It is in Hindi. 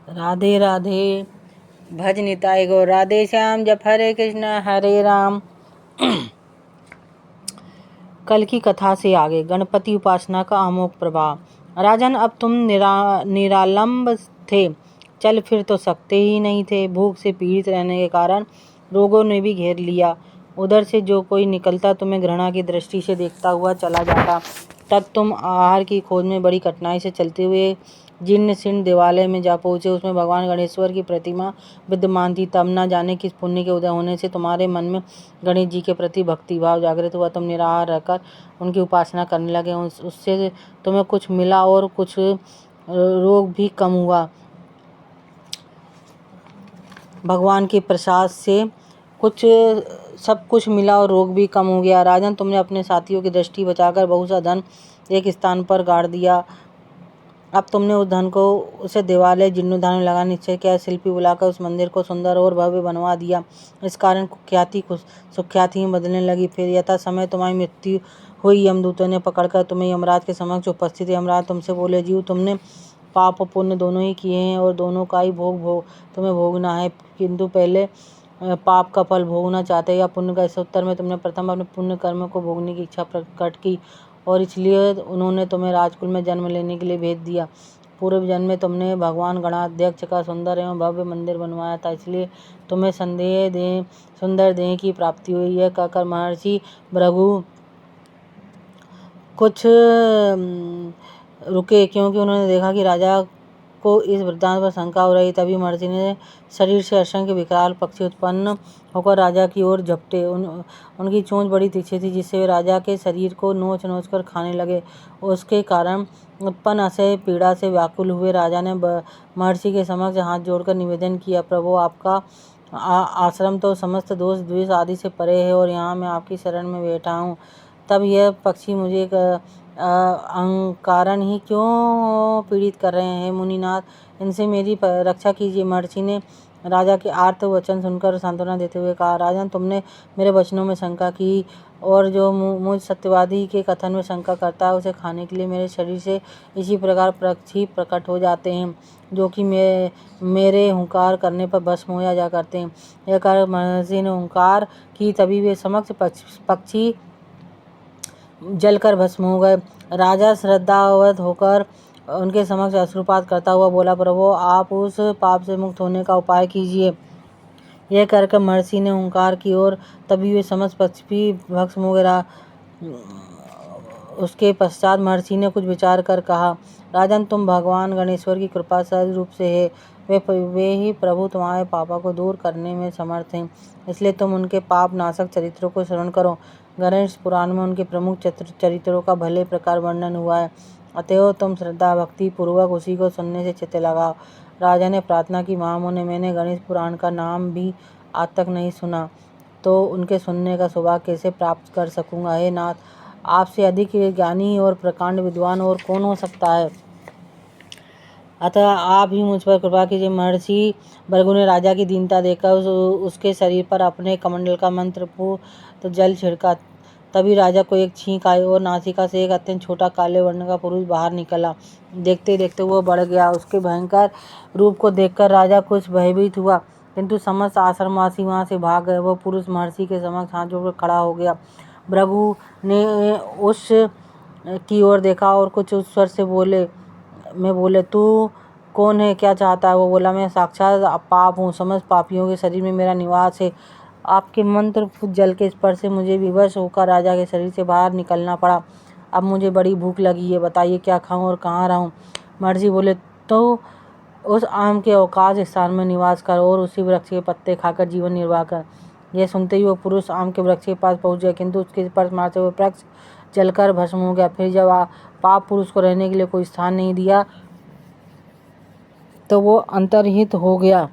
राधे राधे। भज निताई गो राधे श्याम। जप हरे कृष्ण हरे राम। कल की कथा से आगे गणपति उपासना का अमोघ प्रभाव। राजन, अब तुम निरालंब थे, चल फिर तो सकते ही नहीं थे। भूख से पीड़ित रहने के कारण रोगों ने भी घेर लिया। उधर से जो कोई निकलता तुम्हें घृणा की दृष्टि से देखता हुआ चला जाता। तब तुम आहार की खोज में बड़ी कठिनाई से चलते हुए जीर्ण शीर्ण देवालय में जा पहुंचे। उसमें भगवान गणेश्वर की प्रतिमा विद्यमान थी। तब न जाने किस पुण्य के उदय होने से तुम्हारे मन में गणेश जी के प्रति भक्ति भाव जागृत हुआ। तुम निराहार रहकर उनकी उपासना करने लगे। उससे तुम्हें कुछ मिला और कुछ रोग भी कम हुआ। भगवान के प्रसाद से सब कुछ मिला और रोग भी कम हो गया। राजन, तुमने अपने साथियों की दृष्टि बचाकर बहुत सा धन एक स्थान पर गाड़ दिया। अब तुमने उस धन को उसे देवालय जीर्णोद्धार में लगाने निश्चय किया। शिल्पी बुलाकर उस मंदिर को सुंदर और भव्य बनवा दिया। इस कारण कुख्याति सुख्याति में बदलने लगी। फिर यथा समय तुम्हारी मृत्यु हुई। यमदूतों ने पकड़कर तुम्हें यमराज के समक्ष उपस्थित। यमराज तुमसे बोले, जीव, तुमने पाप और पुण्य दोनों ही किए हैं और दोनों का ही तुम्हें भोगना है। किंतु पहले पाप का फल भोगना चाहते या पुण्य का? इस उत्तर में तुमने प्रथम अपने पुण्य कर्म को भोगने की इच्छा प्रकट की और इसलिए उन्होंने तुम्हें राजकुल में जन्म लेने के लिए भेज दिया। पूर्व जन्म में तुमने भगवान गणाध्यक्ष का सुंदर एवं भव्य मंदिर बनवाया था, इसलिए तुम्हें सुंदर देह की प्राप्ति हुई। यह कहकर महर्षि भृगु कुछ रुके, क्योंकि उन्होंने देखा कि राजा को इस वृत्तांत पर शंका हो रही। तभी महर्षि ने शरीर से असंख्य विकराल पक्षी उत्पन्न होकर राजा की ओर झपटे। उनकी चोंच बड़ी तीखी थी, जिससे वे राजा के शरीर को नोच नोच कर खाने लगे। उसके कारण उत्पन्न असह्य पीड़ा से व्याकुल हुए राजा ने महर्षि के समक्ष हाथ जोड़कर निवेदन किया, प्रभु, आपका आश्रम तो समस्त दोष द्वेष आदि से परे है और यहाँ मैं आपकी शरण में बैठा हूँ। तब यह पक्षी मुझे कारण ही क्यों पीड़ित कर रहे हैं? मुनिनाथ, इनसे मेरी रक्षा कीजिए। महर्षि ने राजा के आर्त वचन सुनकर सांत्वना देते हुए कहा, राजन, तुमने मेरे वचनों में शंका की और जो मुझ सत्यवादी के कथन में शंका करता है उसे खाने के लिए मेरे शरीर से इसी प्रकार पक्षी प्रकट हो जाते हैं, जो कि मेरे हुंकार करने पर भस्म हो जा करते हैं। यह कर महर्षि ने हुंकार की, तभी वे समक्ष पक्षी जलकर भस्म हो गए। राजा श्रद्धावत होकर उनके समक्ष अश्रुपात करता हुआ बोला, प्रभु, आप उस पाप से मुक्त होने का उपाय कीजिए। यह कहकर महर्षि ने हुंकार की और तभी वे समस्त पक्षी भस्म हो गए। उसके पश्चात महर्षि ने कुछ विचार कर कहा, राजन, तुम भगवान गणेश्वर की कृपा सहज रूप से है। वे ही प्रभु तुम्हारे पापों को दूर करने में समर्थ हैं, इसलिए तुम उनके पाप नाशक चरित्रों को श्रवण करो। गणेश पुराण में उनके प्रमुख चरित्रों का भले प्रकार वर्णन हुआ है, अतएव तुम श्रद्धा भक्ति पूर्वक उसी को सुनने से चित्त लगाओ। राजा ने प्रार्थना की, महामुने, मैंने गणेश पुराण का नाम भी आज तक नहीं सुना, तो उनके सुनने का सौभाग्य कैसे प्राप्त कर सकूंगा? हे नाथ, आपसे अधिक ज्ञानी और प्रकांड विद्वान और कौन हो सकता है? अतः आप ही मुझ पर कृपा कीजिए। महर्षि भृगु ने राजा की दीनता देखकर उसके शरीर पर अपने कमंडल का मंत्रपूर्ण जल छिड़का। तभी राजा को एक छींक आई और नासिका से एक अत्यंत छोटा काले वर्ण का पुरुष बाहर निकला। देखते देखते वो बढ़ गया। उसके भयंकर रूप को देखकर राजा कुछ भयभीत हुआ, किंतु समस्त आश्रमवासी वहां से भाग गए। वह पुरुष महर्षि के समक्ष हाथ जोड़कर खड़ा हो गया। भृगु ने उस की ओर देखा और कुछ उस स्वर से बोले, तू कौन है, क्या चाहता है? वो बोला, मैं साक्षात पाप हूँ, समस्त पापियों के शरीर में मेरा निवास है। आपके मंत्र जल के स्पर्श से मुझे विवश होकर राजा के शरीर से बाहर निकलना पड़ा। अब मुझे बड़ी भूख लगी है, बताइए क्या खाऊं और कहाँ रहूं? महर्षि बोले, तो उस आम के अवकाश स्थान में निवास कर और उसी वृक्ष के पत्ते खाकर जीवन निर्वाह कर। यह सुनते ही वो पुरुष आम के वृक्ष के पास पहुंच गया, किंतु उसके स्पर्श मात्र वो वृक्ष जलकर भस्म हो गया। फिर जब पाप पुरुष को रहने के लिए कोई स्थान नहीं दिया तो वो अंतर्हित हो गया।